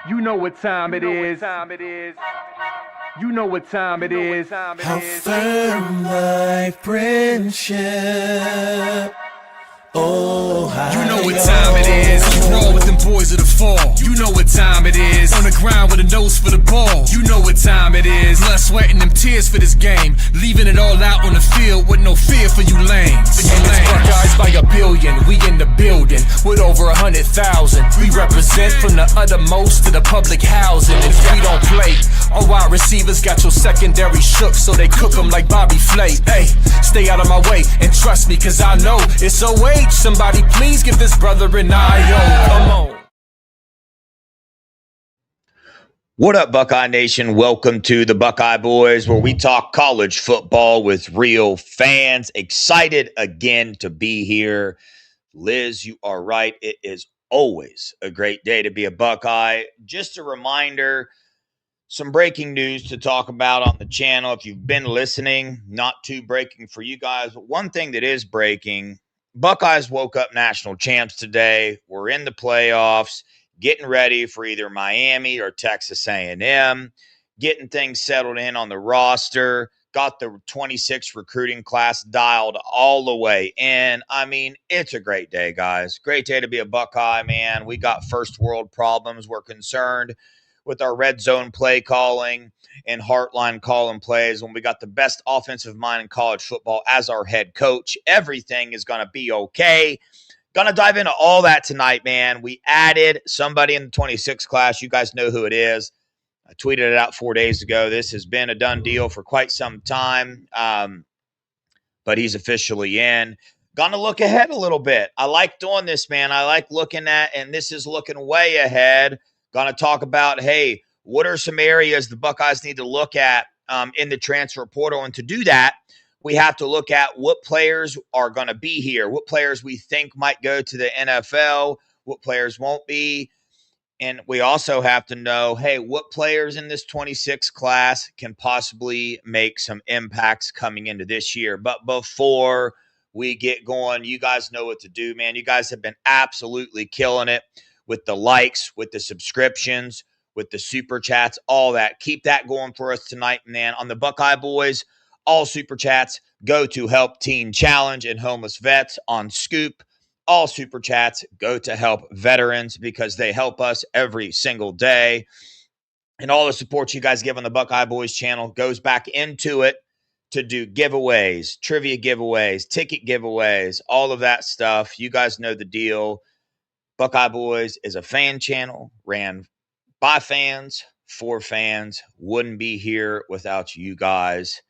You know what time it is. You know what time it is. How firm thy friendship. Oh, you know what time it is. You roll with them boys of the fall. You know what time it is. On the ground with a nose for the ball. You know what time it is. Blood, sweat, and them tears for this game. Leaving it all out on the field with no fear for you lames. It's Buckeyes by a billion. We in the building with over 100,000. We represent from the uttermost to the public housing. If we don't play, all wide receivers got your secondary shook, so they cook them like Bobby Flay. Hey, stay out of my way and trust me, cause I know it's OH. Somebody please give this brother an IO. Come on. What up, Buckeye Nation? Welcome to the Buckeye Boys, where we talk college football with real fans. Excited again to be here. Liz, you are right. It is always a great day to be a Buckeye. Just a reminder, some breaking news to talk about on the channel. If you've been listening, not too breaking for you guys, but one thing that is breaking, Buckeyes woke up national champs today. We're in the playoffs, getting ready for either Miami or Texas A&M, getting things settled in on the roster, got the 26 recruiting class dialed all the way in. I mean, it's a great day, guys. Great day to be a Buckeye, man. We got first world problems. We're concerned with our red zone play calling and heartline calling plays when we got the best offensive mind in college football as our head coach. Everything is going to be okay. Going to dive into all that tonight, man. We added somebody in the 26 class. You guys know who it is. I tweeted it out 4 days ago. This has been a done deal for quite some time, but he's officially in. Going to look ahead a little bit. I like doing this, man. I like looking at, and this is looking way ahead. Going to talk about, hey, what are some areas the Buckeyes need to look at in the transfer portal? And to do that, we have to look at what players are going to be here, what players we think might go to the NFL, what players won't be. And we also have to know, hey, what players in this 26 class can possibly make some impacts coming into this year. But before we get going, you guys know what to do, man. You guys have been absolutely killing it with the likes, with the subscriptions, with the super chats, all that. Keep that going for us tonight, man. On the Buckeye Boys, all super chats go to help Teen Challenge and homeless vets. On Scoop, all super chats go to help veterans because they help us every single day. And all the support you guys give on the Buckeye Boys channel goes back into it to do giveaways, trivia giveaways, ticket giveaways, all of that stuff. You guys know the deal. Buckeye Boys is a fan channel, ran by fans, for fans. Wouldn't be here without you guys.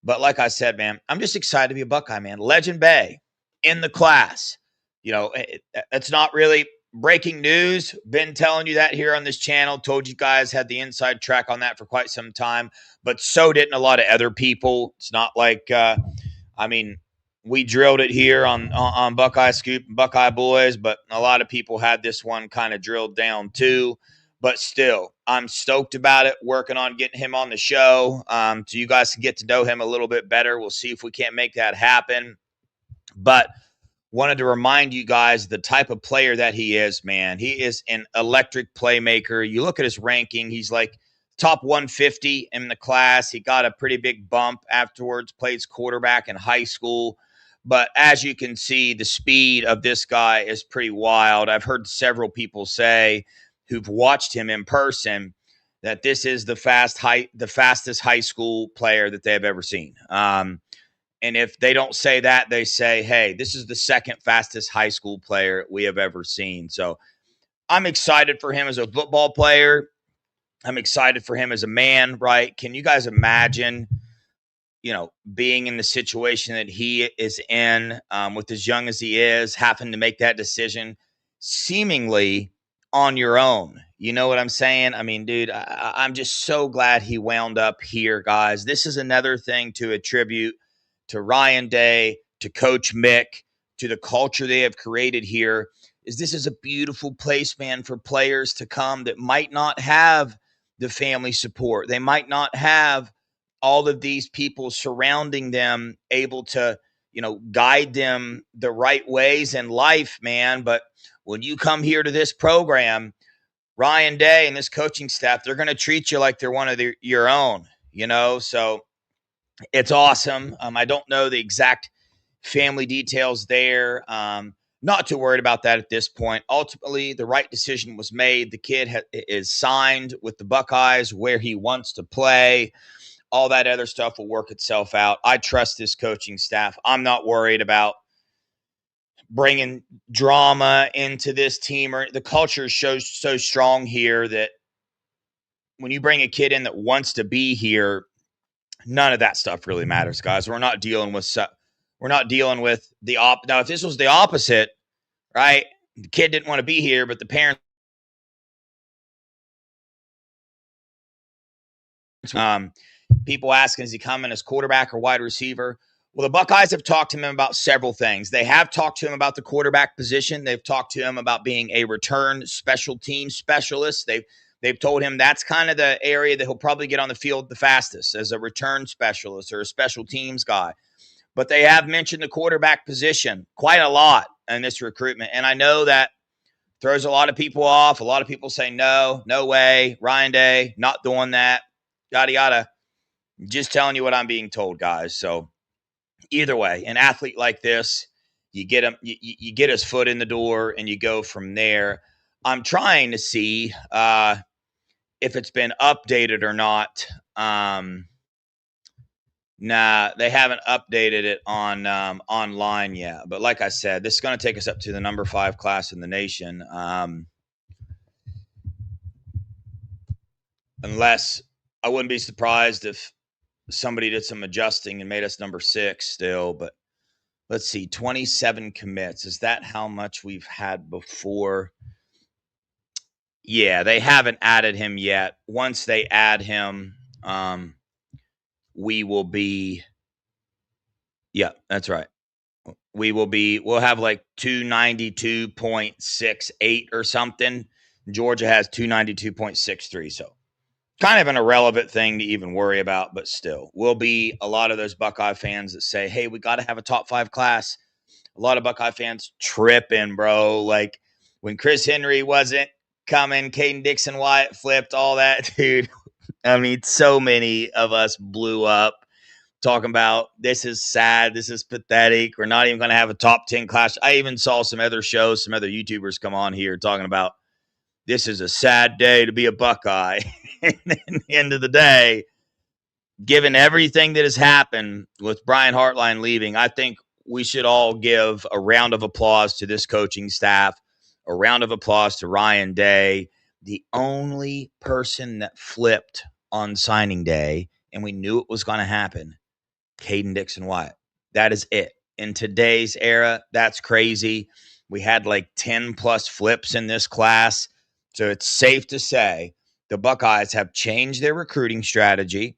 But like I said, man, I'm just excited to be a Buckeye, man. Legend Bay in the class. You know, it's not really breaking news. Been telling you that here on this channel. Told you guys had the inside track on that for quite some time. But so didn't a lot of other people. It's not like, we drilled it here on Buckeye Scoop and Buckeye Boys, but a lot of people had this one kind of drilled down too. But still, I'm stoked about it, working on getting him on the show so you guys can get to know him a little bit better. We'll see if we can't make that happen. But wanted to remind you guys the type of player that he is, man. He is an electric playmaker. You look at his ranking, he's like top 150 in the class. He got a pretty big bump afterwards, plays quarterback in high school. But as you can see, the speed of this guy is pretty wild. I've heard several people say who've watched him in person that this is the fastest high school player that they've ever seen. And if they don't say that, they say, hey, this is the second fastest high school player we have ever seen. So I'm excited for him as a football player. I'm excited for him as a man, right? Can you guys imagine, being in the situation that he is in with as young as he is, having to make that decision seemingly on your own? You know what I'm saying? I mean, dude, I'm just so glad he wound up here, guys. This is another thing to attribute to Ryan Day, to Coach Mick, to the culture they have created here. This is a beautiful place, man, for players to come that might not have the family support. They might not have all of these people surrounding them, able to, guide them the right ways in life, man. But when you come here to this program, Ryan Day and this coaching staff, they're going to treat you like they're one of your own, so it's awesome. I don't know the exact family details there. Not too worried about that at this point. Ultimately, the right decision was made. The kid is signed with the Buckeyes where he wants to play. All that other stuff will work itself out. I trust this coaching staff. I'm not worried about bringing drama into this team. Or the culture shows so strong here that when you bring a kid in that wants to be here, none of that stuff really matters, guys. We're not dealing with the Now, if this was the opposite, right? The kid didn't want to be here, but the parents people asking, is he coming as quarterback or wide receiver? Well, the Buckeyes have talked to him about several things. They have talked to him about the quarterback position. They've talked to him about being a return special team specialist. They've told him that's kind of the area that he'll probably get on the field the fastest, as a return specialist or a special teams guy. But they have mentioned the quarterback position quite a lot in this recruitment. And I know that throws a lot of people off. A lot of people say, no way, Ryan Day, not doing that, yada, yada. Just telling you what I'm being told, guys. So either way, an athlete like this, you get him, you get his foot in the door and you go from there. I'm trying to see if it's been updated or not. Nah, they haven't updated it on online yet. But like I said, this is going to take us up to the number 5 class in the nation. Unless I wouldn't be surprised if somebody did some adjusting and made us number 6 still. But let's see, 27 commits. Is that how much we've had before? Yeah, they haven't added him yet. Once they add him, we will be, yeah, that's right. We'll have like 292.68 or something. Georgia has 292.63. So kind of an irrelevant thing to even worry about, but still, will be a lot of those Buckeye fans that say, hey, we got to have a top 5 class. A lot of Buckeye fans tripping, bro. Like when Chris Henry wasn't coming, Caden Dixon-Wyatt flipped, all that, dude. I mean, so many of us blew up talking about this is sad, this is pathetic. We're not even going to have a top 10 class. I even saw some other shows, some other YouTubers come on here talking about this is a sad day to be a Buckeye. And at the end of the day, given everything that has happened with Brian Hartline leaving, I think we should all give a round of applause to this coaching staff, a round of applause to Ryan Day, the only person that flipped on signing day, and we knew it was going to happen, Caden Dixon-Wyatt. That is it. In today's era, that's crazy. We had like 10 plus flips in this class. So it's safe to say the Buckeyes have changed their recruiting strategy,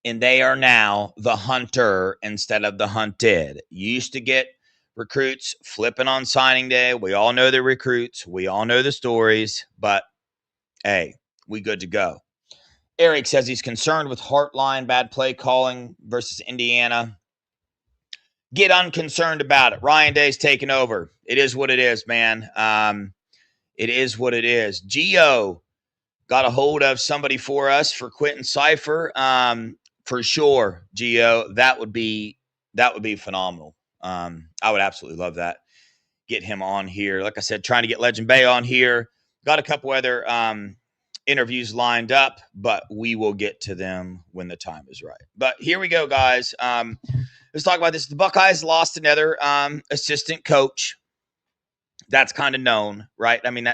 and they are now the hunter instead of the hunted. You used to get recruits flipping on signing day. We all know the recruits. We all know the stories. But, hey, we good to go. Eric says he's concerned with Hartline, bad play calling versus Indiana. Get unconcerned about it. Ryan Day's taking over. It is what it is, man. It is what it is. Gio got a hold of somebody for us for Quentin Cypher. For sure, Gio. That would be phenomenal. I would absolutely love that. Get him on here. Like I said, trying to get Legend Bay on here. Got a couple other interviews lined up, but we will get to them when the time is right. But here we go, guys. Let's talk about this. The Buckeyes lost another assistant coach. That's kind of known, right? I mean,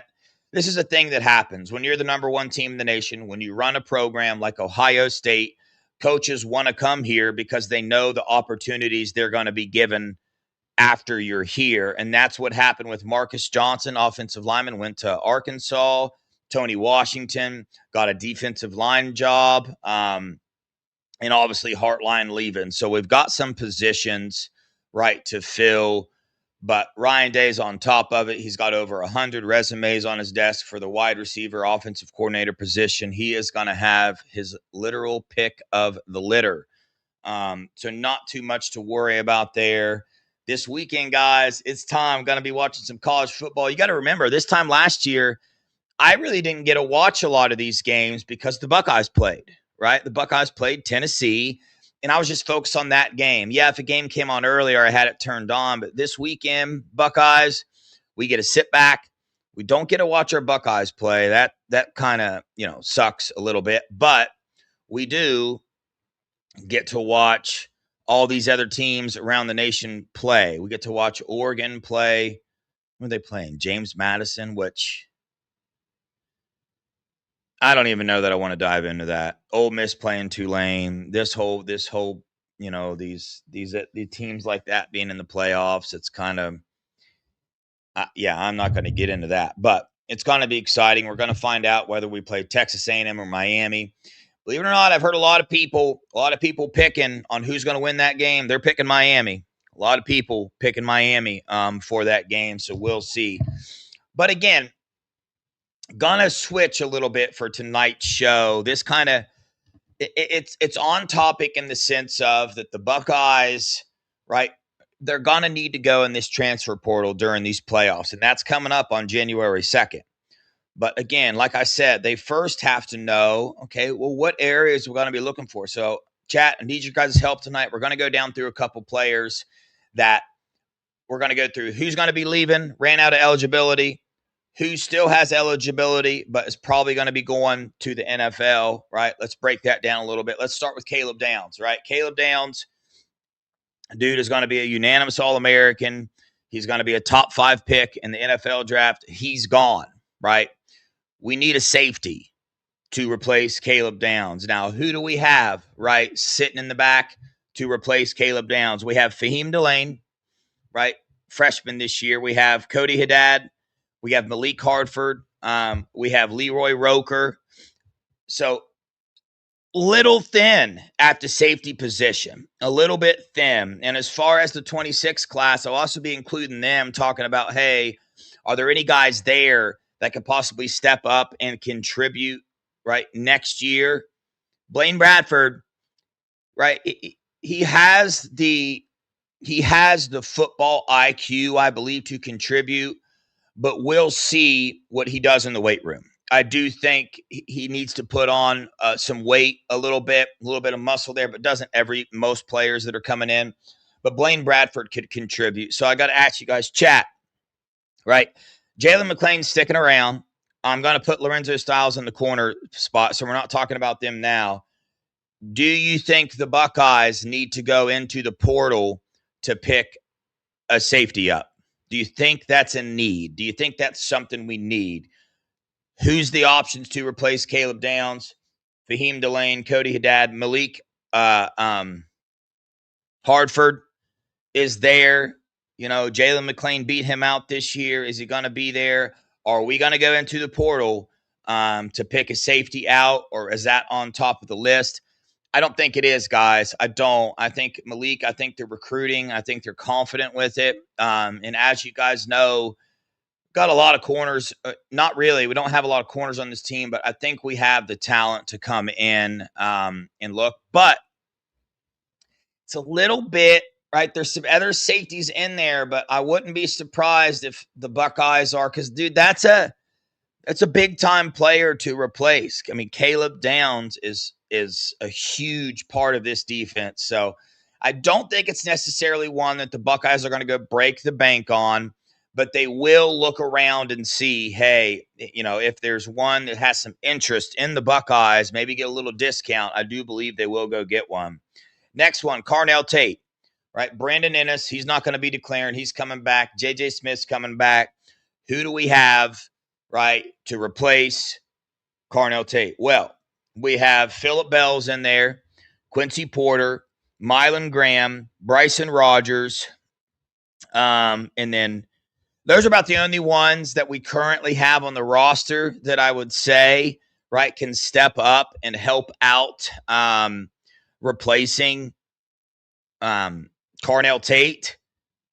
this is a thing that happens when you're the number 1 team in the nation. When you run a program like Ohio State, coaches want to come here because they know the opportunities they're going to be given after you're here. And that's what happened with Marcus Johnson, offensive lineman, went to Arkansas. Tony Washington got a defensive line job. And obviously Hartline leaving. So we've got some positions, right, to fill. But Ryan Day's on top of it. He's got over 100 resumes on his desk for the wide receiver, offensive coordinator position. He is going to have his literal pick of the litter. So not too much to worry about there. This weekend, guys, it's time. Going to be watching some college football. You got to remember, this time last year, I really didn't get to watch a lot of these games because the Buckeyes played, right? The Buckeyes played Tennessee, and I was just focused on that game. Yeah, if a game came on earlier, I had it turned on. But this weekend, Buckeyes, we get to sit back. We don't get to watch our Buckeyes play. That kind of, sucks a little bit. But we do get to watch all these other teams around the nation play. We get to watch Oregon play. What are they playing? James Madison, which I don't even know that I want to dive into that. Ole Miss playing Tulane. This whole, these teams like that being in the playoffs. It's kind of, I'm not going to get into that, but it's going to be exciting. We're going to find out whether we play Texas A&M or Miami. Believe it or not, I've heard a lot of people picking on who's going to win that game. They're picking Miami. A lot of people picking Miami for that game, so we'll see. But again, gonna switch a little bit for tonight's show. This kind of it's on topic in the sense of that the Buckeyes, right? They're gonna need to go in this transfer portal during these playoffs, and that's coming up on January 2nd. But again, like I said, they first have to know, okay, well, what areas we're going to be looking for. So, chat, I need you guys' help tonight. We're going to go down through a couple players that we're going to go through. Who's going to be leaving, ran out of eligibility, who still has eligibility, but is probably going to be going to the NFL, right? Let's break that down a little bit. Let's start with Caleb Downs, right? Caleb Downs, dude, is going to be a unanimous All-American. He's going to be a top 5 pick in the NFL draft. He's gone, right? We need a safety to replace Caleb Downs. Now, who do we have, right, sitting in the back to replace Caleb Downs? We have Fahim Delane, right, freshman this year. We have Cody Haddad. We have Malik Hartford. We have Leroy Roker. So, little thin at the safety position, a little bit thin. And as far as the 26 class, I'll also be including them talking about, hey, are there any guys there that could possibly step up and contribute, right, next year? Blaine Bradford, right, he has the football IQ, I believe, to contribute, but we'll see what he does in the weight room. I do think he needs to put on some weight, a little bit of muscle there, but doesn't most players that are coming in. But Blaine Bradford could contribute. So I got to ask you guys, chat, right? Jalen McLean's sticking around. I'm going to put Lorenzo Styles in the corner spot, so we're not talking about them now. Do you think the Buckeyes need to go into the portal to pick a safety up? Do you think that's a need? Do you think that's something we need? Who's the options to replace Caleb Downs? Fahim Delane, Cody Haddad, Malik Hartford is there. Jalen McLean beat him out this year. Is he going to be there? Are we going to go into the portal to pick a safety out, or is that on top of the list? I don't think it is, guys. I don't. I think Malik, I think they're recruiting. I think they're confident with it. And as you guys know, got a lot of corners. Not really. We don't have a lot of corners on this team, but I think we have the talent to come in and look. But it's a little bit, right? There's some other safeties in there, but I wouldn't be surprised if the Buckeyes are, because, dude, that's a big-time player to replace. I mean, Caleb Downs is a huge part of this defense. So I don't think it's necessarily one that the Buckeyes are going to go break the bank on, but they will look around and see, hey, if there's one that has some interest in the Buckeyes, maybe get a little discount. I do believe they will go get one. Next one, Carnell Tate, right? Brandon Ennis, he's not going to be declaring. He's coming back. J.J. Smith's coming back. Who do we have, right, to replace Carnell Tate? Well, we have Phillip Bells in there, Quincy Porter, Mylan Graham, Bryson Rogers, and then those are about the only ones that we currently have on the roster that I would say, right, can step up and help out replacing Carnell Tate.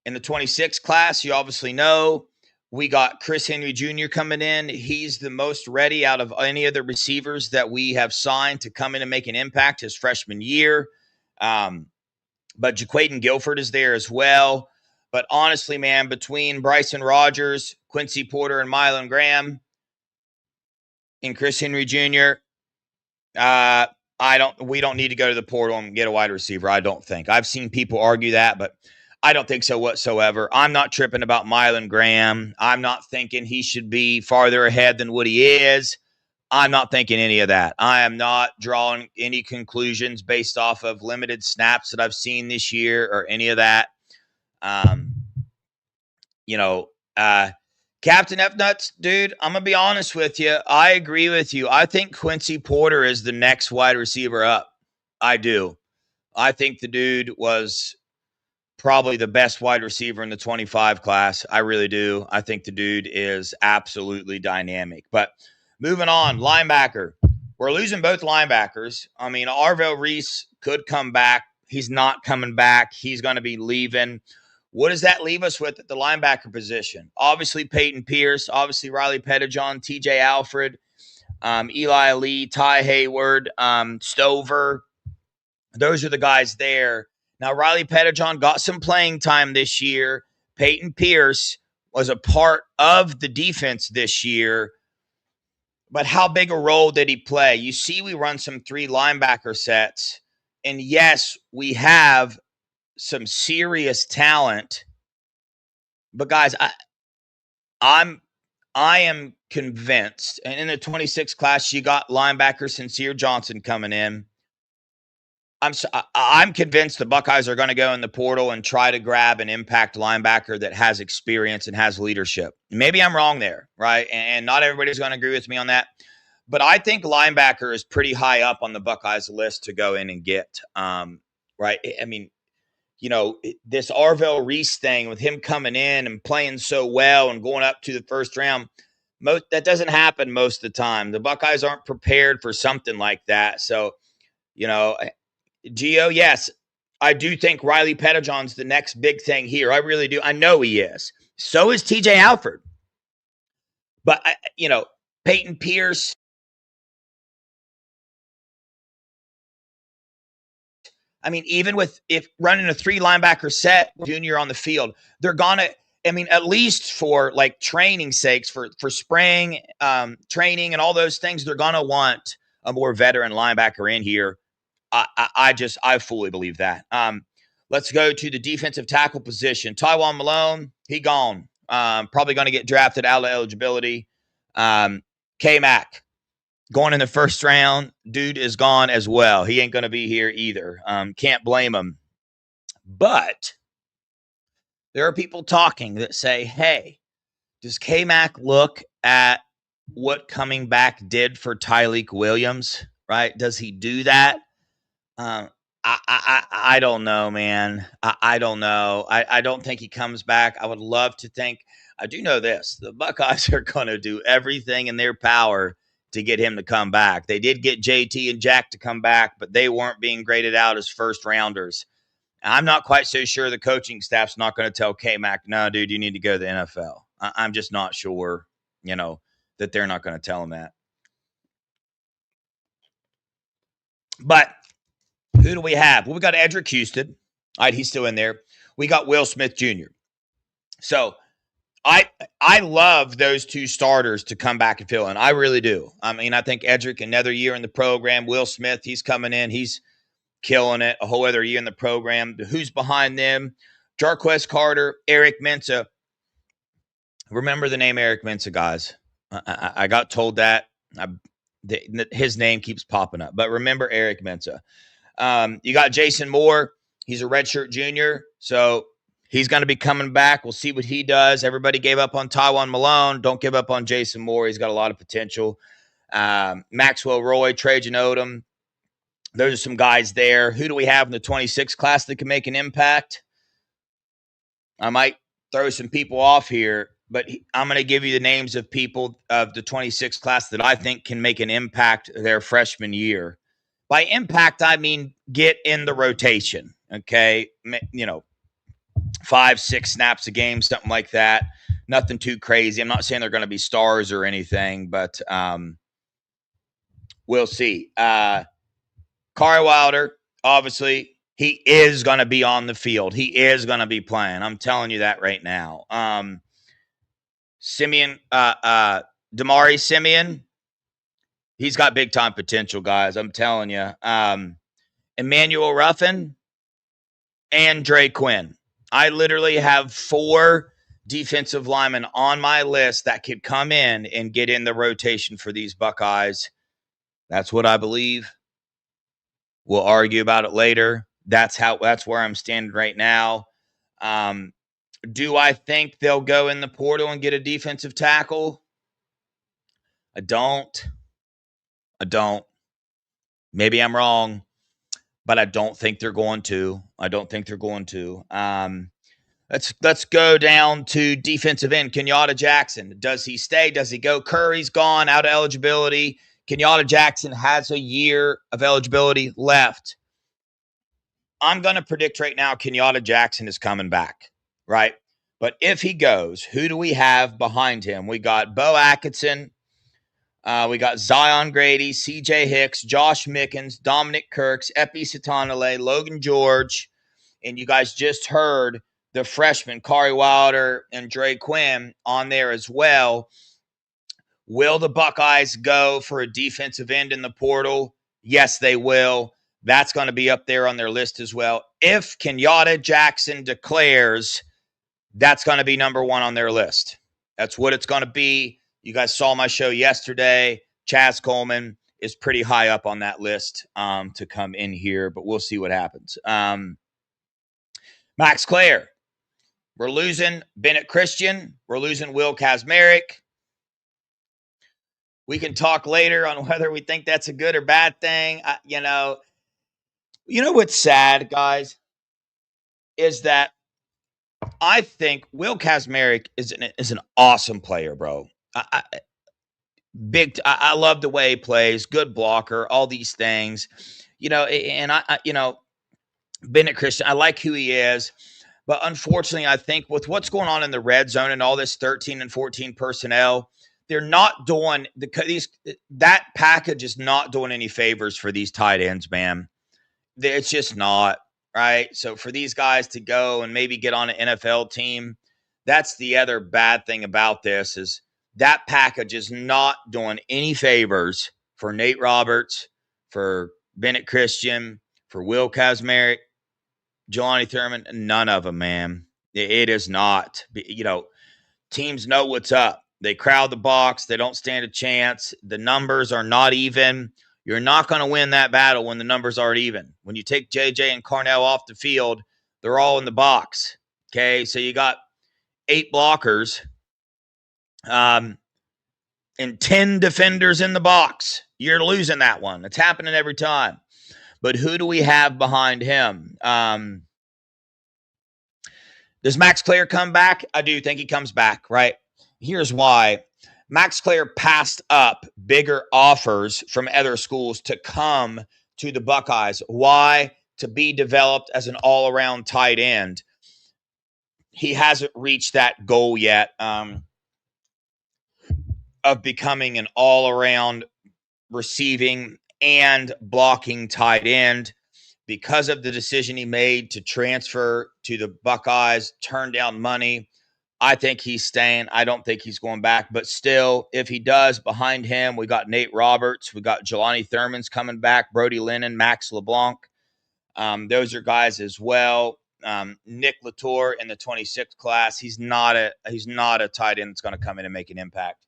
In the 26 class, you obviously know we got Chris Henry Jr. coming in. He's the most ready out of any of the receivers that we have signed to come in and make an impact his freshman year. But Jaquaden Guilford is there as well. But honestly, man, between Bryson Rogers, Quincy Porter, and Mylan Graham, and Chris Henry Jr., we don't need to go to the portal and get a wide receiver. I don't think. I've seen people argue that, but I don't think so whatsoever. I'm not tripping about Mylan Graham. I'm not thinking he should be farther ahead than what he is. I'm not thinking any of that. I am not drawing any conclusions based off of limited snaps that I've seen this year or any of that. Captain F Nuts, dude, I'm going to be honest with you. I agree with you. I think Quincy Porter is the next wide receiver up. I do. I think the dude was probably the best wide receiver in the 25 class. I really do. I think the dude is absolutely dynamic. But moving on, linebacker. We're losing both linebackers. I mean, Arvell Reese could come back. He's not coming back. He's going to be leaving. What does that leave us with at the linebacker position? Obviously, Peyton Pierce. Obviously, Riley Pettijohn, TJ Alfred, Eli Lee, Ty Hayward, Stover. Those are the guys there. Now, Riley Pettijohn got some playing time this year. Peyton Pierce was a part of the defense this year. But how big a role did he play? You see, we run some 3 linebacker sets. And yes, we have some serious talent. But guys, I am convinced. And in the 26 class, you got linebacker Sincere Johnson coming in. I'm convinced the Buckeyes are going to go in the portal and try to grab an impact linebacker that has experience and has leadership. Maybe I'm wrong there, right? And not everybody's going to agree with me on that. But I think linebacker is pretty high up on the Buckeyes list to go in and get, right? I mean, this Arvell Reese thing with him coming in and playing so well and going up to the first round, that doesn't happen most of the time. The Buckeyes aren't prepared for something like that. So, Gio, yes, I do think Riley Pettijohn's the next big thing here. I really do. I know he is. So is TJ Alfred. But, Peyton Pierce, I mean, even if running a 3 linebacker set, junior on the field, they're going to, at least for like training sakes, for spring training and all those things, they're going to want a more veteran linebacker in here. I fully believe that. Let's go to the defensive tackle position. Tywone Malone, he gone. Probably going to get drafted out of eligibility. K-Mac, going in the first round. Dude is gone as well. He ain't going to be here either. Can't blame him. But there are people talking that say, hey, does K-Mac look at what coming back did for Tyleik Williams, right? Does he do that? I don't know, man. I don't know. I don't think he comes back. I would love to think. I do know this. The Buckeyes are going to do everything in their power to get him to come back. They did get JT and Jack to come back, but they weren't being graded out as first rounders. I'm not quite so sure the coaching staff's not going to tell K-Mac, no, dude, you need to go to the NFL. I'm just not sure, that they're not going to tell him that. But who do we have? Well, we got Edric Houston. All right, he's still in there. We got Will Smith Jr. So I love those 2 starters to come back and fill in. I really do. I think Edric, another year in the program. Will Smith, he's coming in. He's killing it. A whole other year in the program. Who's behind them? Jarquez Carter, Eric Mensah. Remember the name Eric Mensah, guys. I got told that. His name keeps popping up. But remember Eric Mensah. You got Jason Moore. He's a redshirt junior. So he's going to be coming back. We'll see what he does. Everybody gave up on Tywone Malone. Don't give up on Jason Moore. He's got a lot of potential. Maxwell Roy, Trajan Odom. Those are some guys there. Who do we have in the 26 class that can make an impact? I might throw some people off here, but I'm going to give you the names of people of the 26 class that I think can make an impact their freshman year. By impact, I mean get in the rotation, okay? 5-6 snaps a game, something like that. Nothing too crazy. I'm not saying they're going to be stars or anything, but we'll see. Kari Wilder, obviously, he is going to be on the field. He is going to be playing. I'm telling you that right now. Damari Simeon, He's got big time potential, guys. I'm telling you. Emmanuel Ruffin and Dre Quinn. I literally have 4 defensive linemen on my list that could come in and get in the rotation for these Buckeyes. That's what I believe. We'll argue about it later. That's where I'm standing right now. Do I think they'll go in the portal and get a defensive tackle? I don't. Maybe I'm wrong, but I don't think they're going to. Let's go down to defensive end. Kenyatta Jackson. Does he stay? Does he go? Curry's gone, out of eligibility. Kenyatta Jackson has a year of eligibility left. I'm going to predict right now Kenyatta Jackson is coming back, right? But if he goes, who do we have behind him? We got Bo Atkinson. We got Zion Grady, C.J. Hicks, Josh Mickens, Dominic Kirks, Epi Satanale, Logan George, and you guys just heard the freshmen, Kari Wilder and Dre Quinn, on there as well. Will the Buckeyes go for a defensive end in the portal? Yes, they will. That's going to be up there on their list as well. If Kenyatta Jackson declares, that's going to be number 1 on their list. That's what it's going to be. You guys saw my show yesterday. Chaz Coleman is pretty high up on that list to come in here, but we'll see what happens. Max Clare. We're losing Bennett Christian. We're losing Will Kazmarek. We can talk later on whether we think that's a good or bad thing. You know what's sad, guys, is that I think Will Kazmarek is an awesome player, bro. I love the way he plays, good blocker, all these things, and Bennett Christian, I like who he is, but unfortunately, I think with what's going on in the red zone and all this 13 and 14 personnel, they're not doing that package is not doing any favors for these tight ends, man. It's just not, right? So for these guys to go and maybe get on an NFL team, that's the other bad thing about this is that package is not doing any favors for Nate Roberts, for Bennett Christian, for Will Kazmarek, Jelani Thurman, none of them, man. It is not. Teams know what's up. They crowd the box. They don't stand a chance. The numbers are not even. You're not going to win that battle when the numbers aren't even. When you take JJ and Carnell off the field, they're all in the box. Okay, so you got 8 blockers and 10 defenders in the box. You're losing that one. It's happening every time. But who do we have behind him? Does Max Clare come back? I do think he comes back, right? Here's why. Max Clare passed up bigger offers from other schools to come to the Buckeyes. Why? To be developed as an all-around tight end. He hasn't reached that goal yet of becoming an all-around receiving and blocking tight end because of the decision he made to transfer to the Buckeyes, turn down money. I think he's staying. I don't think he's going back. But still, if he does, behind him, we got Nate Roberts. We got Jelani Thurman's coming back, Brody Lennon, Max LeBlanc. Those are guys as well. Nick Latour in the 26th class. He's not a tight end that's going to come in and make an impact.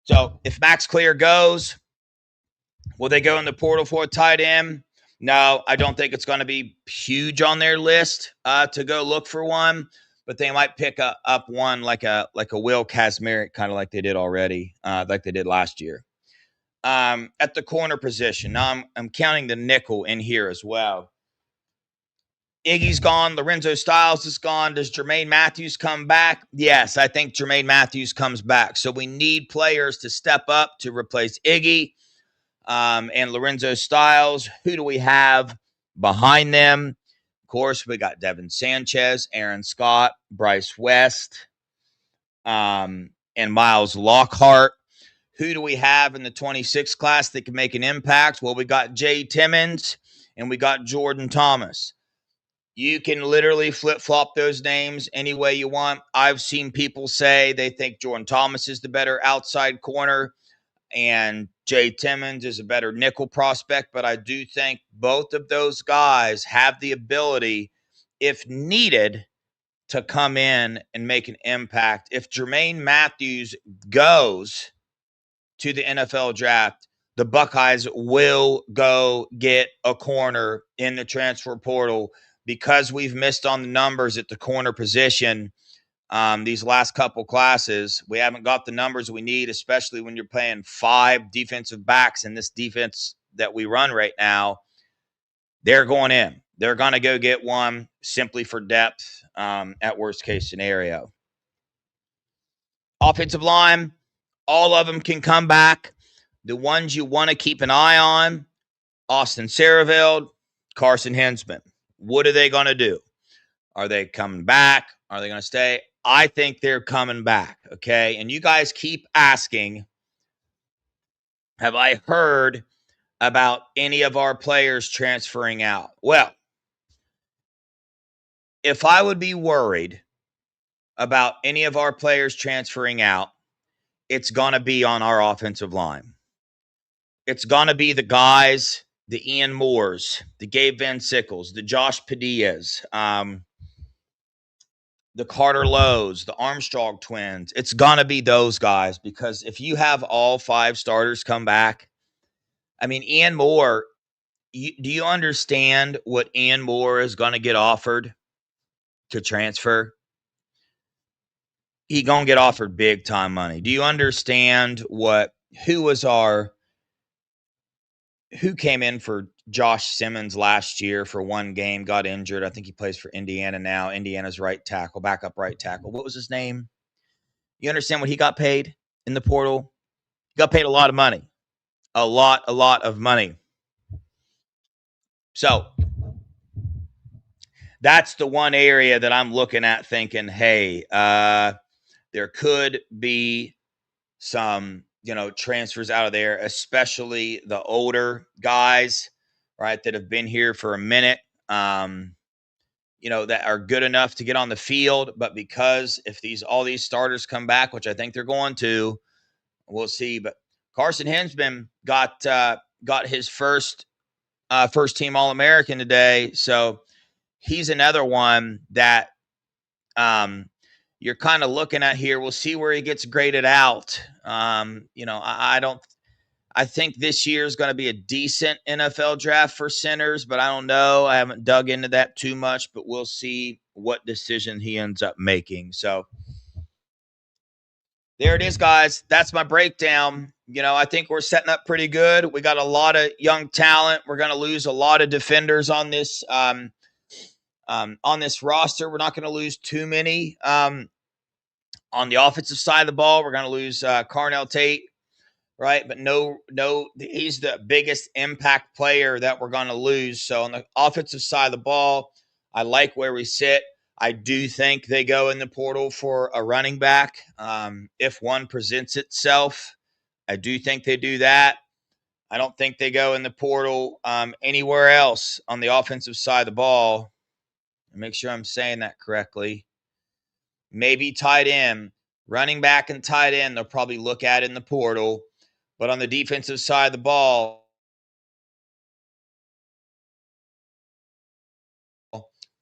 So if Max Clare goes, will they go in the portal for a tight end? No, I don't think it's going to be huge on their list to go look for one, but they might pick up one like a Will Kazmarek, kind of like they did already, like they did last year. At the corner position, now I'm counting the nickel in here as well. Iggy's gone. Lorenzo Styles is gone. Does Jermaine Matthews come back? Yes, I think Jermaine Matthews comes back. So we need players to step up to replace Iggy and Lorenzo Styles. Who do we have behind them? Of course, we got Devin Sanchez, Aaron Scott, Bryce West, and Miles Lockhart. Who do we have in the 26th class that can make an impact? Well, we got Jay Timmons and we got Jordan Thomas. You can literally flip-flop those names any way you want. I've seen people say they think Jordan Thomas is the better outside corner. and Jay Timmons is a better nickel prospect, but I do think both of those guys have the ability, if needed, to come in and make an impact. If Jermaine Matthews goes to the NFL draft, the Buckeyes will go get a corner in the transfer portal because we've missed on the numbers at the corner position. These last couple classes, we haven't got the numbers we need, especially when you're playing 5 defensive backs in this defense that we run right now. They're going in. They're going to go get one simply for depth at worst case scenario. Offensive line, all of them can come back. The ones you want to keep an eye on, Austin Sareveld, Carson Hinsman. What are they going to do? Are they coming back? Are they going to stay? I think they're coming back, okay? And you guys keep asking, have I heard about any of our players transferring out? Well, if I would be worried about any of our players transferring out, it's going to be on our offensive line. It's going to be the guys, the Ian Moores, the Gabe Van Sickles, the Josh Padillas, the Carter Lowe's, the Armstrong twins. It's going to be those guys, because if you have all 5 starters come back, I mean, Ian Moore, do you understand what Ian Moore is going to get offered to transfer? He going to get offered big time money. Do you understand who came in for Josh Simmons last year for one game, got injured? I think he plays for Indiana now. Indiana's right tackle, backup right tackle. What was his name? You understand what he got paid in the portal? He got paid a lot of money. A lot of money. So that's the one area that I'm looking at thinking, hey, there could be some, transfers out of there, especially the older guys, right, that have been here for a minute, that are good enough to get on the field. But because if all these starters come back, which I think they're going to, we'll see. But Carson Hinsman got his first team All-American today, so he's another one that you're kind of looking at here. We'll see where he gets graded out. I think this year is going to be a decent NFL draft for centers, but I don't know. I haven't dug into that too much, but we'll see what decision he ends up making. So there it is, guys. That's my breakdown. I think we're setting up pretty good. We got a lot of young talent. We're going to lose a lot of defenders on this roster. We're not going to lose too many. On the offensive side of the ball, we're going to lose Carnell Tate, right? But no, he's the biggest impact player that we're going to lose. So on the offensive side of the ball, I like where we sit. I do think they go in the portal for a running back. If one presents itself, I do think they do that. I don't think they go in the portal anywhere else on the offensive side of the ball. Make sure I'm saying that correctly. Maybe tight end, running back and tight end, they'll probably look at in the portal. But on the defensive side of the ball,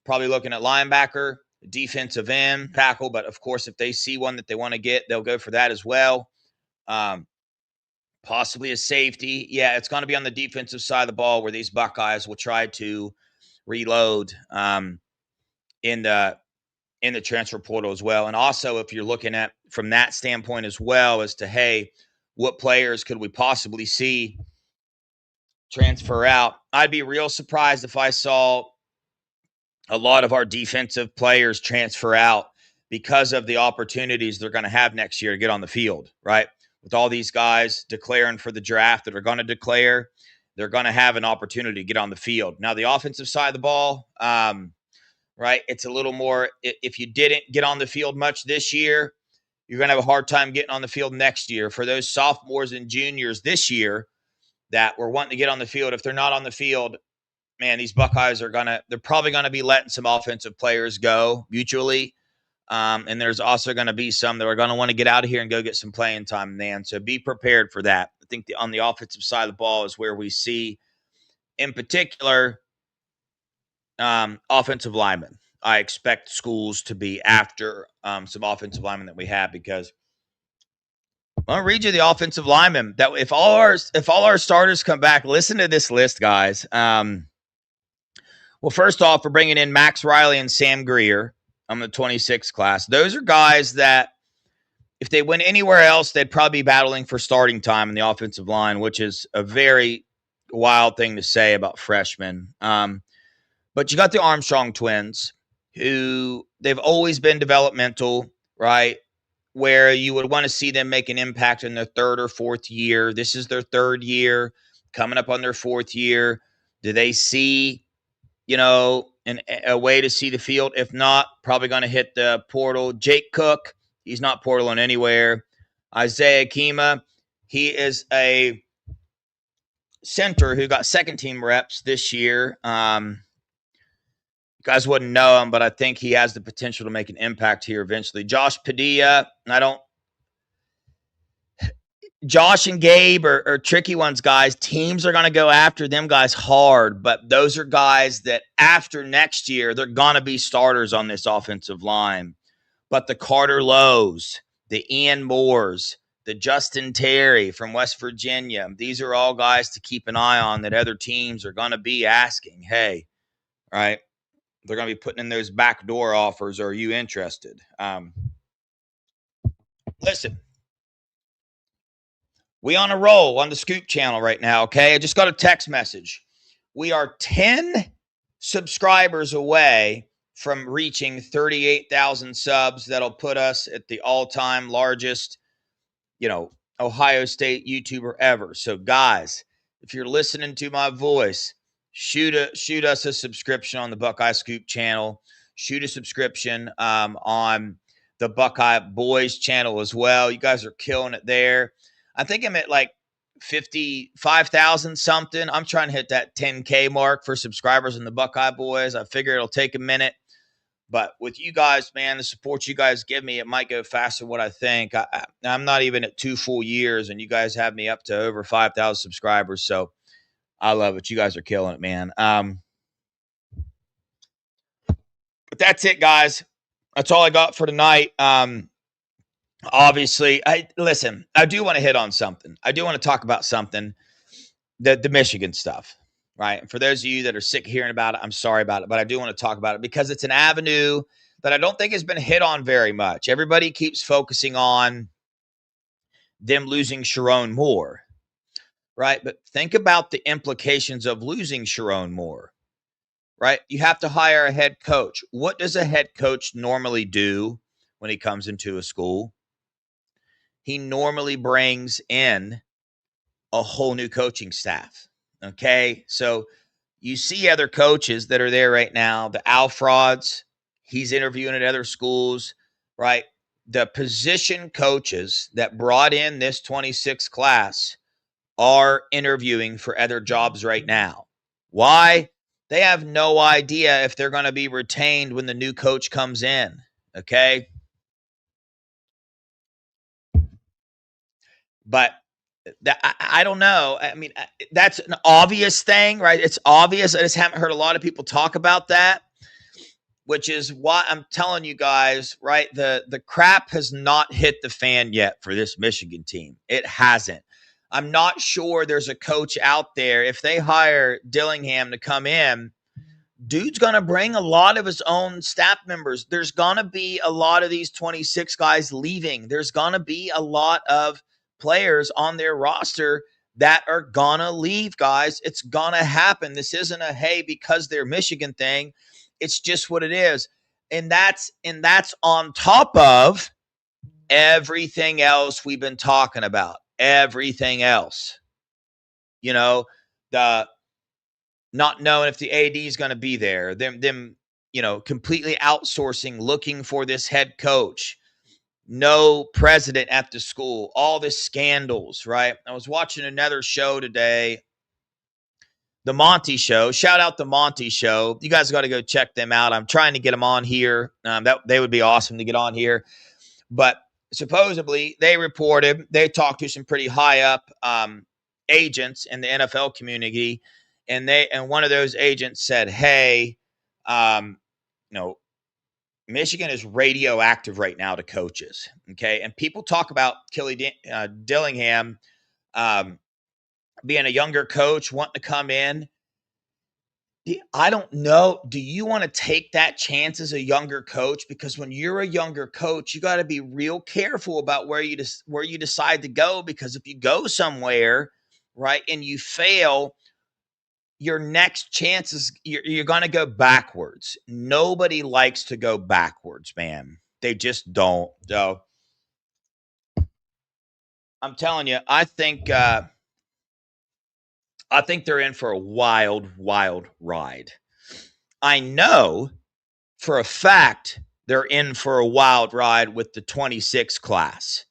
probably looking at linebacker, defensive end, tackle. But, of course, if they see one that they want to get, they'll go for that as well. Possibly a safety. Yeah, it's going to be on the defensive side of the ball where these Buckeyes will try to reload in the transfer portal as well. And also, if you're looking at from that standpoint as well as to, hey, what players could we possibly see transfer out? I'd be real surprised if I saw a lot of our defensive players transfer out because of the opportunities they're going to have next year to get on the field, right? With all these guys declaring for the draft that are going to declare, they're going to have an opportunity to get on the field. Now, the offensive side of the ball, right, it's a little more, if you didn't get on the field much this year, you're going to have a hard time getting on the field next year. For those sophomores and juniors this year that were wanting to get on the field, if they're not on the field, man, these Buckeyes they're probably going to be letting some offensive players go mutually. And there's also going to be some that are going to want to get out of here and go get some playing time, man. So be prepared for that. think on the offensive side of the ball is where we see, in particular, offensive linemen. I expect schools to be after some offensive linemen that we have, because I'll read you the offensive linemen that if all our starters come back. Listen to this list, guys. Well, first off, we're bringing in Max Riley and Sam Greer on the 26th class. Those are guys that if they went anywhere else, they'd probably be battling for starting time in the offensive line, which is a very wild thing to say about freshmen. But you got the Armstrong twins, who they've always been developmental, right? Where you would want to see them make an impact in their third or fourth year. This is their third year, coming up on their fourth year. Do they see, a way to see the field? If not, probably going to hit the portal. Jake Cook, he's not portaling anywhere. Isaiah Kima, he is a center who got second team reps this year. You guys wouldn't know him, but I think he has the potential to make an impact here eventually. Josh Padilla, Josh and Gabe are tricky ones, guys. Teams are going to go after them guys hard, but those are guys that after next year, they're going to be starters on this offensive line. But the Carter Lowe's, the Ian Moores, the Justin Terry from West Virginia, these are all guys to keep an eye on that other teams are going to be asking, hey, right? They're going to be putting in those backdoor offers. Are you interested? Listen, we on a roll on the Scoop channel right now, okay? I just got a text message. We are 10 subscribers away from reaching 38,000 subs. That'll put us at the all-time largest, Ohio State YouTuber ever. So, guys, if you're listening to my voice, shoot us a subscription on the Buckeye Scoop channel. Shoot a subscription on the Buckeye Boys channel as well. You guys are killing it there. I think I'm at like 55,000 something. I'm trying to hit that 10K mark for subscribers in the Buckeye Boys. I figure it'll take a minute. But with you guys, man, the support you guys give me, it might go faster than what I think. I'm not even at 2 full years, and you guys have me up to over 5,000 subscribers. So I love it. You guys are killing it, man. But that's it, guys. That's all I got for tonight. Obviously, I do want to hit on something. I do want to talk about something, the Michigan stuff, right? And for those of you that are sick of hearing about it, I'm sorry about it, but I do want to talk about it because it's an avenue that I don't think has been hit on very much. Everybody keeps focusing on them losing Sharon Moore, right? But think about the implications of losing Sharon Moore, right? You have to hire a head coach. What does a head coach normally do when he comes into a school? He normally brings in a whole new coaching staff. Okay. So you see other coaches that are there right now, the Alfrods, he's interviewing at other schools, right? The position coaches that brought in this 26th class are interviewing for other jobs right now. Why? They have no idea if they're going to be retained when the new coach comes in. Okay. But I don't know. I mean, that's an obvious thing, right? It's obvious. I just haven't heard a lot of people talk about that, which is why I'm telling you guys, right? The crap has not hit the fan yet for this Michigan team. It hasn't. I'm not sure there's a coach out there. If they hire Dillingham to come in, dude's going to bring a lot of his own staff members. There's going to be a lot of these 26 guys leaving. There's going to be a lot of players on their roster that are gonna leave, guys. It's gonna happen. This isn't a hey because they're Michigan thing. It's just what it is. And that's on top of everything else we've been talking about. Everything else. The not knowing if the AD is going to be there, them completely outsourcing, looking for this head coach. No president at the school, all the scandals, right? I was watching another show today, The Monty Show. Shout out The Monty Show. You guys got to go check them out. I'm trying to get them on here. That they would be awesome to get on here. But supposedly they reported they talked to some pretty high up agents in the NFL community, and one of those agents said, "Hey, you know, Michigan is radioactive right now to coaches." Okay, and people talk about Dillingham being a younger coach, wanting to come in. I don't know. Do you want to take that chance as a younger coach? Because when you're a younger coach, you got to be real careful about where you decide to go. Because if you go somewhere, right, and you fail, your next chance is you're going to go backwards. Nobody likes to go backwards, man. They just don't. So I'm telling you, I think they're in for a wild, wild ride. I know for a fact they're in for a wild ride with the 26 class.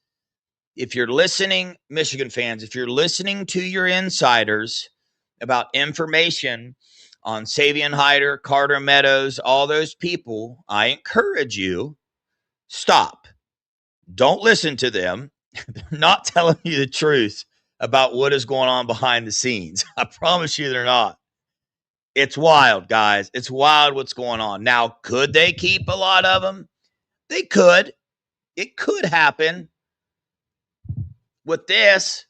If you're listening, Michigan fans, if you're listening to your insiders about information on Savion Hyder, Carter Meadows, all those people, I encourage you, stop. Don't listen to them. They're not telling you the truth about what is going on behind the scenes. I promise you they're not. It's wild, guys. It's wild what's going on. Now, could they keep a lot of them? They could. It could happen with this.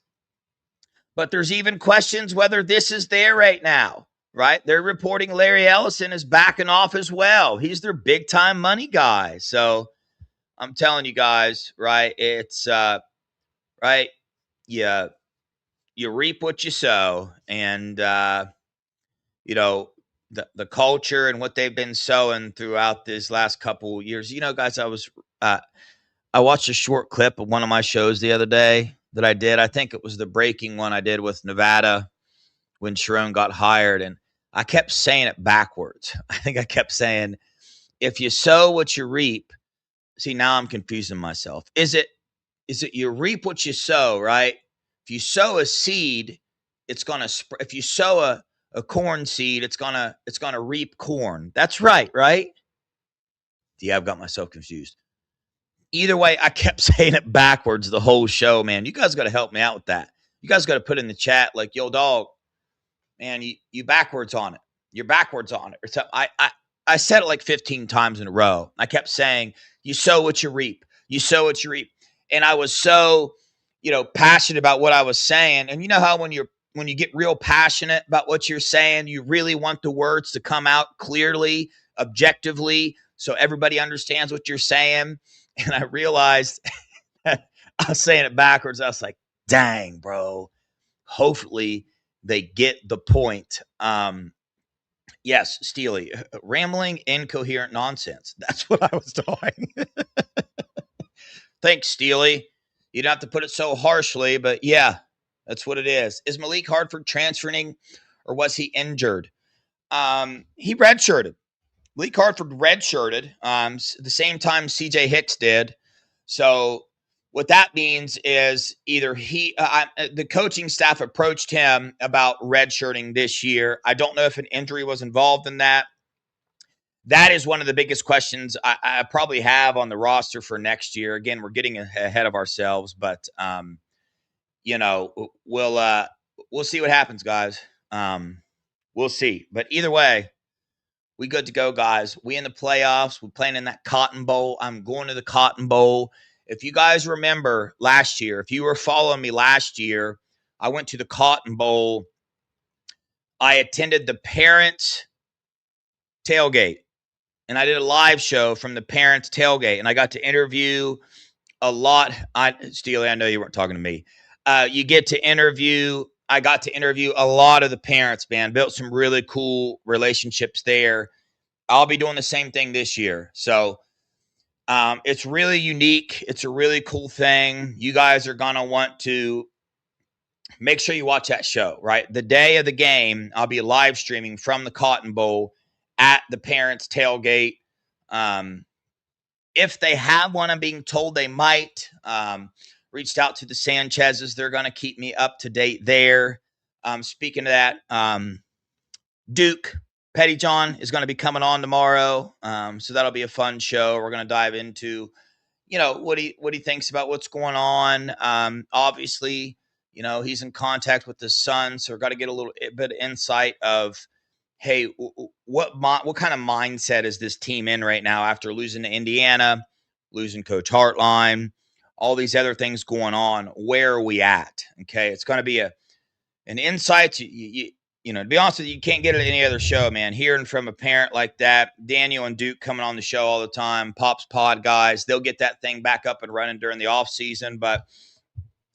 But there's even questions whether this is there right now, right? They're reporting Larry Ellison is backing off as well. He's their big-time money guy. So I'm telling you guys, right, it's, right, you reap what you sow. And, you know, the culture and what they've been sowing throughout this last couple of years. You know, guys, I watched a short clip of one of my shows the other day that I did. I think it was the breaking one I did with Nevada when Sharon got hired. And I kept saying it backwards. I think I kept saying, if you sow what you reap. See, now I'm confusing myself. Is it you reap what you sow, right? If you sow a seed, it's going to if you sow a corn seed, it's going to reap corn. That's right, right? Yeah, I've got myself confused. Either way, I kept saying it backwards the whole show, man. You guys got to help me out with that. You guys got to put in the chat like, yo, dog, man, you backwards on it. You're backwards on it. Or something. I said it like 15 times in a row. I kept saying, you sow what you reap. You sow what you reap. And I was so, passionate about what I was saying. And you know how when you get real passionate about what you're saying, you really want the words to come out clearly, objectively, so everybody understands what you're saying. And I realized I was saying it backwards. I was like, dang, bro. Hopefully they get the point. Yes, Steely, rambling, incoherent nonsense. That's what I was doing. Thanks, Steely. You don't have to put it so harshly, but yeah, that's what it is. Is Malik Hartford transferring or was he injured? He redshirted. Malik Hartford redshirted the same time CJ Hicks did. So what that means is either the coaching staff approached him about redshirting this year. I don't know if an injury was involved in that. That is one of the biggest questions I probably have on the roster for next year. Again, we're getting ahead of ourselves, but we'll see what happens, guys. We'll see. But either way, we good to go, guys. We in the playoffs. We're playing in that Cotton Bowl. I'm going to the Cotton Bowl. If you guys remember last year, if you were following me last year, I went to the Cotton Bowl. I attended the parents' tailgate, and I did a live show from the parents' tailgate, and I got to interview a lot. Steely, I know you weren't talking to me. I got to interview a lot of the parents, man. Built some really cool relationships there. I'll be doing the same thing this year. So it's really unique. It's a really cool thing. You guys are going to want to make sure you watch that show, right? The day of the game, I'll be live streaming from the Cotton Bowl at the parents' tailgate. If they have one, I'm being told they might. Reached out to the Sanchez's. They're going to keep me up to date there. Speaking of that, Duke Pettyjohn is going to be coming on tomorrow. So that'll be a fun show. We're going to dive into, what he thinks about what's going on. Obviously, he's in contact with his son, so we've got to get a little bit of insight of, hey, what kind of mindset is this team in right now after losing to Indiana, losing Coach Hartline, all these other things going on? Where are we at? Okay, it's going to be an insight. To be honest with you, you can't get it at any other show, man. Hearing from a parent like that, Daniel and Duke coming on the show all the time, Pops Pod guys, they'll get that thing back up and running during the off season, but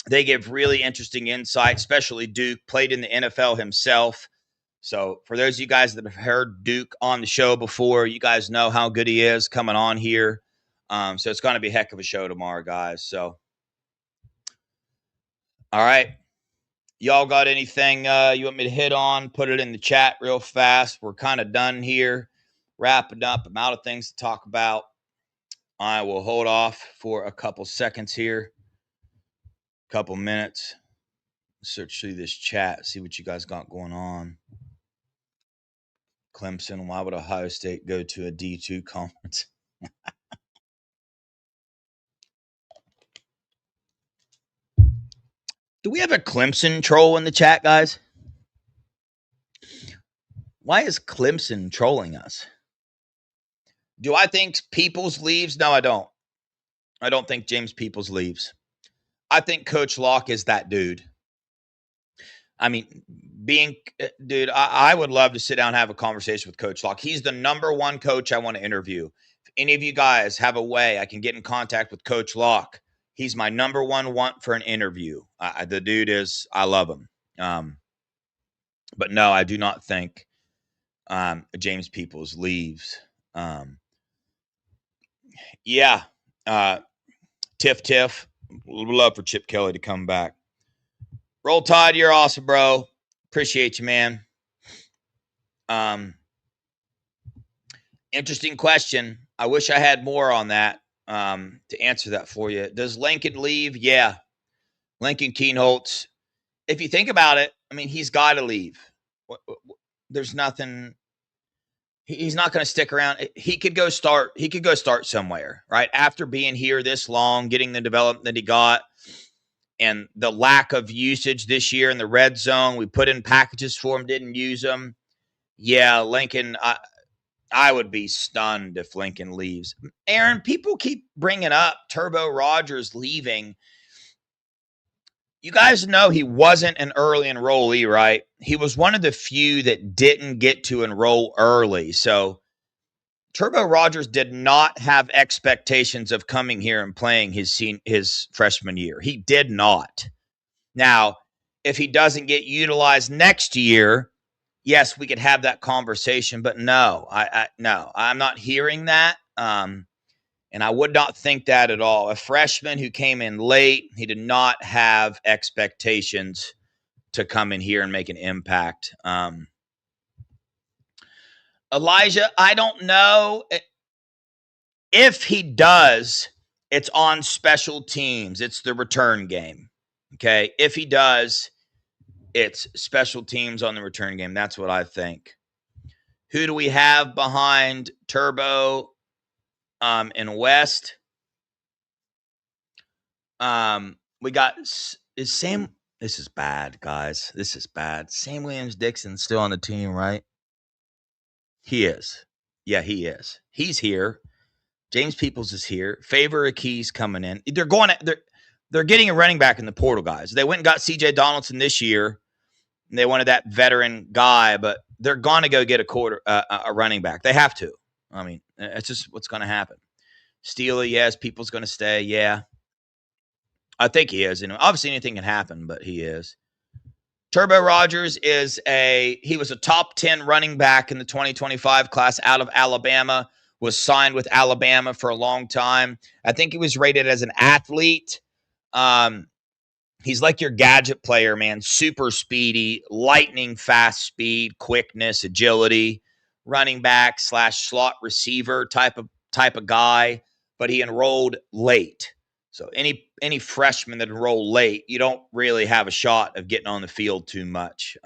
they give really interesting insight, especially Duke, played in the NFL himself. So for those of you guys that have heard Duke on the show before, you guys know how good he is coming on here. So it's going to be a heck of a show tomorrow, guys. So, all right. Y'all got anything you want me to hit on? Put it in the chat real fast. We're kind of done here. Wrapping up. I'm out of things to talk about. I will hold off for a couple seconds here. Couple minutes. Search through this chat. See what you guys got going on. Clemson. Why would Ohio State go to a D2 conference? Do we have a Clemson troll in the chat, guys? Why is Clemson trolling us? Do I think Peoples leaves? No, I don't. I don't think James Peoples leaves. I think Coach Locke is that dude. I mean, I would love to sit down and have a conversation with Coach Locke. He's the number one coach I want to interview. If any of you guys have a way I can get in contact with Coach Locke, he's my number one want for an interview. The dude is, I love him. But no, I do not think James Peoples leaves. Tiff. Love for Chip Kelly to come back. Roll Tide, you're awesome, bro. Appreciate you, man. Interesting question. I wish I had more on that to answer that for you. Does Lincoln leave? Yeah. Lincoln Keenholz. If you think about it, I mean, he's got to leave. There's nothing. He's not going to stick around. He could go start somewhere, right? After being here this long, getting the development that he got, and the lack of usage this year in the red zone. We put in packages for him, didn't use them. Yeah, Lincoln, I would be stunned if Lincoln leaves. Aaron, people keep bringing up Turbo Rogers leaving. You guys know he wasn't an early enrollee, right? He was one of the few that didn't get to enroll early. So Turbo Rogers did not have expectations of coming here and playing his freshman year. He did not. Now, if he doesn't get utilized next year, yes, we could have that conversation. But no, I'm not hearing that. And I would not think that at all. A freshman who came in late, he did not have expectations to come in here and make an impact. Elijah, I don't know. If he does, it's on special teams. It's the return game. Okay? If he does, it's special teams on the return game. That's what I think. Who do we have behind Turbo in West? We got Sam. This is bad, guys. This is bad. Sam Williams-Dixon's still on the team, right? He is. Yeah, he is. He's here. James Peoples is here. Favor Akey's coming in. They're getting a running back in the portal, guys. They went and got C.J. Donaldson this year, and they wanted that veteran guy, but they're going to go get a running back. They have to. I mean, it's just what's going to happen. Steele, yes. Peoples going to stay. Yeah. I think he is. Obviously, anything can happen, but he is. Turbo Rogers he was a top 10 running back in the 2025 class out of Alabama, was signed with Alabama for a long time. I think he was rated as an athlete. He's like your gadget player, man. Super speedy, lightning fast speed, quickness, agility, running back / slot receiver type of guy, but he enrolled late. So any freshman that enroll late, you don't really have a shot of getting on the field too much.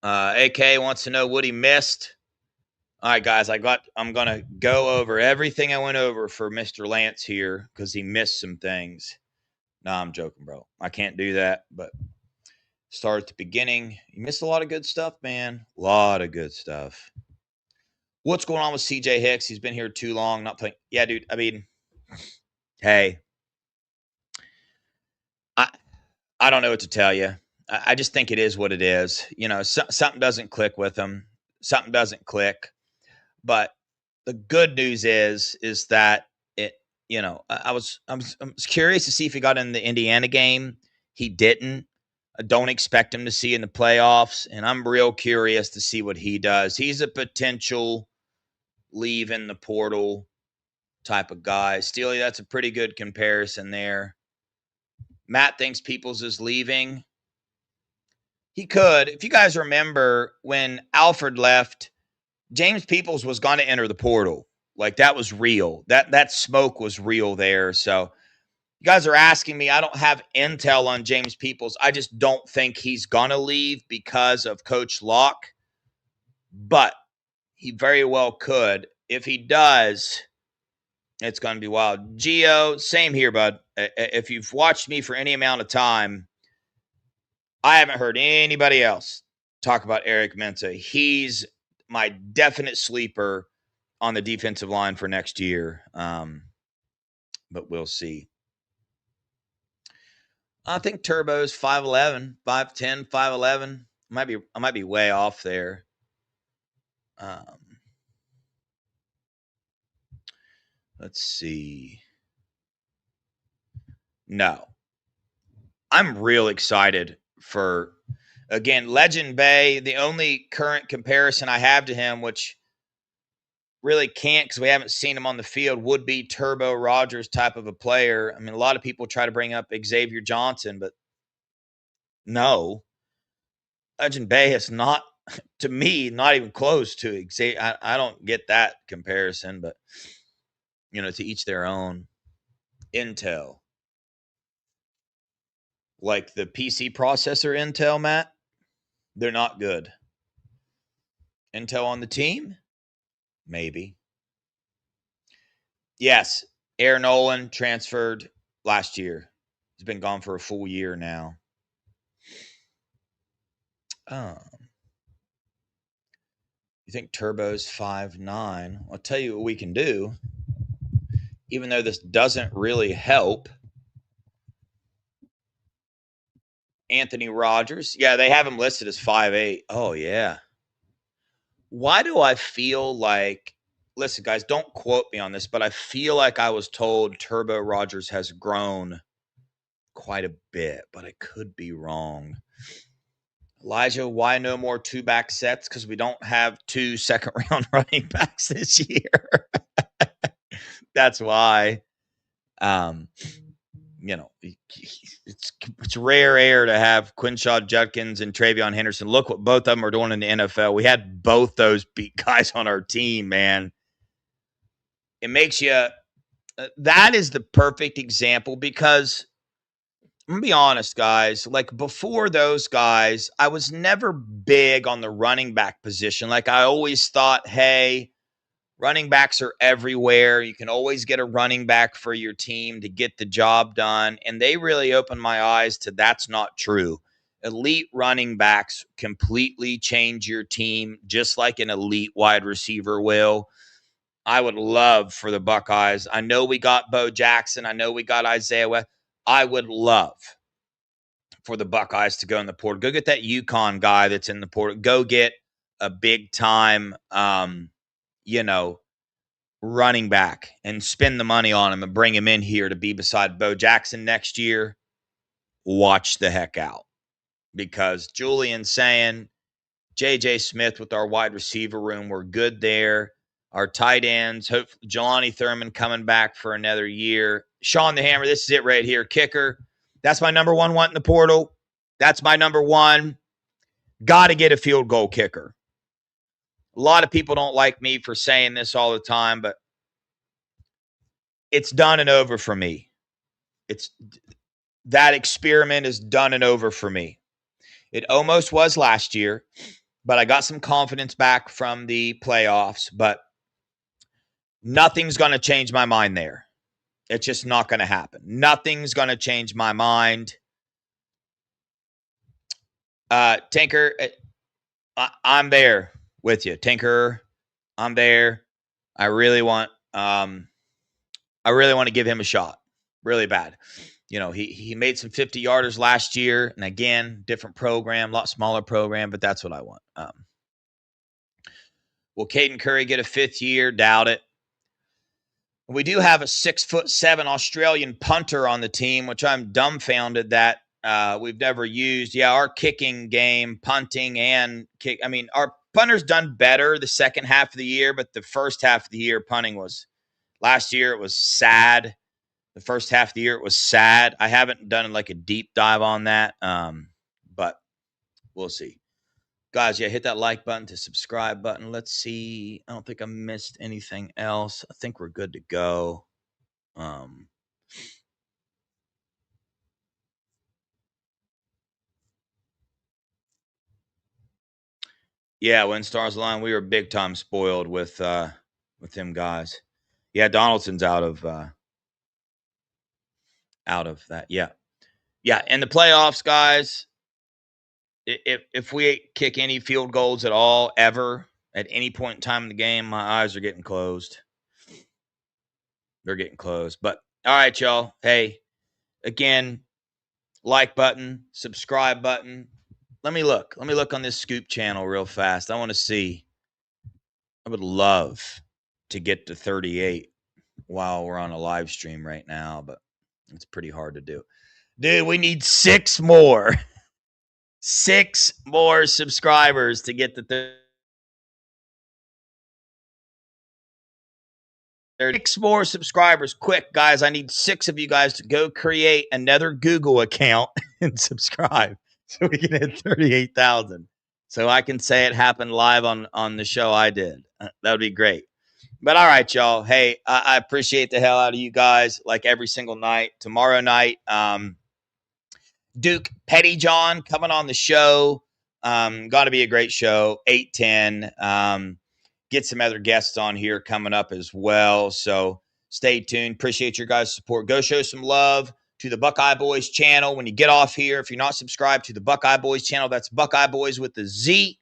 AK wants to know what he missed. All right, guys, I'm going to go over everything I went over for Mr. Lance here because he missed some things. No, I'm joking, bro. I can't do that, but start at the beginning. You missed a lot of good stuff, man. A lot of good stuff. What's going on with CJ Hicks? He's been here too long, not playing. Yeah, dude. I mean, hey, I don't know what to tell you. I just think it is what it is. You know, something doesn't click with him. Something doesn't click. But the good news is that it. You know, I was curious to see if he got in the Indiana game. He didn't. I don't expect him to see in the playoffs, and I'm real curious to see what he does. He's a potential leave in the portal type of guy. Steely, that's a pretty good comparison there. Matt thinks Peoples is leaving. He could. If you guys remember when Alfred left, James Peoples was going to enter the portal. Like, that was real. That smoke was real there. So you guys are asking me, I don't have intel on James Peoples. I just don't think he's going to leave because of Coach Locke. But he very well could. If he does, it's going to be wild. Gio, same here, bud. If you've watched me for any amount of time, I haven't heard anybody else talk about Eric Mensah. He's my definite sleeper on the defensive line for next year. But we'll see. I think Turbo's 5'11", 5'10", 5'11". I might be way off there. Let's see. No. I'm real excited for, again, Legend Bay. The only current comparison I have to him, which really can't because we haven't seen him on the field, would be Turbo Rogers type of a player. I mean, a lot of people try to bring up Xavier Johnson, but no. Legend Bay is not, to me, not even close to Xavier. I don't get that comparison, but, you know, to each their own. Intel. Like the PC processor Intel, Matt, they're not good. Intel on the team? Maybe. Yes, Aaron Nolan transferred last year. He's been gone for a full year now. You think Turbo's 5'9"? I'll tell you what we can do. Even though this doesn't really help. Anthony Rogers. Yeah, they have him listed as 5'8". Oh, yeah. Why do I feel like, listen, guys, don't quote me on this, but I feel like I was told Turbo Rogers has grown quite a bit, but I could be wrong. Elijah, why no more two-back sets? Because we don't have 2 second-round running backs this year. That's why. You know, it's rare air to have Quinshaw Judkins and Travion Henderson. Look what both of them are doing in the NFL. We had both those beat guys on our team, man. It makes you that is the perfect example because I'm going to be honest, guys. Like, before those guys, I was never big on the running back position. Like, I always thought, hey, running backs are everywhere. You can always get a running back for your team to get the job done. And they really opened my eyes to that's not true. Elite running backs completely change your team just like an elite wide receiver will. I would love for the Buckeyes. I know we got Bo Jackson. I know we got Isaiah West. I would love for the Buckeyes to go in the portal. Go get that UConn guy that's in the portal. Go get a big-time running back and spend the money on him and bring him in here to be beside Bo Jackson next year. Watch the heck out. Because Julian's saying J.J. Smith with our wide receiver room, we're good there. Our tight ends, hopefully Jelani Thurman coming back for another year. Sean the Hammer, this is it right here. Kicker. That's my number one want in the portal. That's my number one. Got to get a field goal kicker. A lot of people don't like me for saying this all the time, but it's done and over for me. That experiment is done and over for me. It almost was last year. but I got some confidence back from the playoffs, but nothing's going to change my mind there. It's just not going to happen. Nothing's going to change my mind. Tinker, I'm there with you. Tinker, I'm there. I really want to give him a shot. Really bad. You know, he made some 50-yarders last year, and again, different program, a lot smaller program, but that's what I want. Will Caden Curry get a 5th year? Doubt it. We do have a 6'7" Australian punter on the team, which I'm dumbfounded that we've never used. Yeah, our kicking game, punting and kick. I mean, our punter's done better the second half of the year, but the first half of the year, punting was last year. It was sad. The first half of the year, it was sad. I haven't done like a deep dive on that, but we'll see. Guys, yeah, hit that like button, to subscribe button. Let's see. I don't think I missed anything else. I think we're good to go. Yeah, when Stars Align, we were big time spoiled with him, guys. Yeah, Donaldson's out of that. Yeah. Yeah, in the playoffs, guys, if we kick any field goals at all, ever, at any point in time in the game, my eyes are getting closed. They're getting closed. But, all right, y'all. Hey, again, like button, subscribe button. Let me look on this Scoop channel real fast. I want to see. I would love to get to 38 while we're on a live stream right now, but it's pretty hard to do. Dude, we need 6 more. 6 more subscribers to get the 6 more subscribers. Quick, guys. I need 6 of you guys to go create another Google account and subscribe so we can hit 38,000. So I can say it happened live on the show I did. That would be great. But all right, y'all. Hey, I appreciate the hell out of you guys like every single night. Tomorrow night, Duke Pettyjohn coming on the show. Going to be a great show. 8:10. Get some other guests on here coming up as well. So stay tuned. Appreciate your guys' support. Go show some love to the Buckeye Boys channel when you get off here. If you're not subscribed to the Buckeye Boys channel, that's Buckeye Boys with the Z.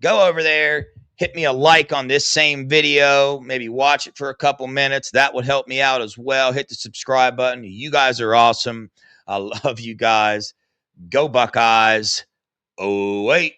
Go over there. Hit me a like on this same video. Maybe watch it for a couple minutes. That would help me out as well. Hit the subscribe button. You guys are awesome. I love you guys. Go Buckeyes. OH.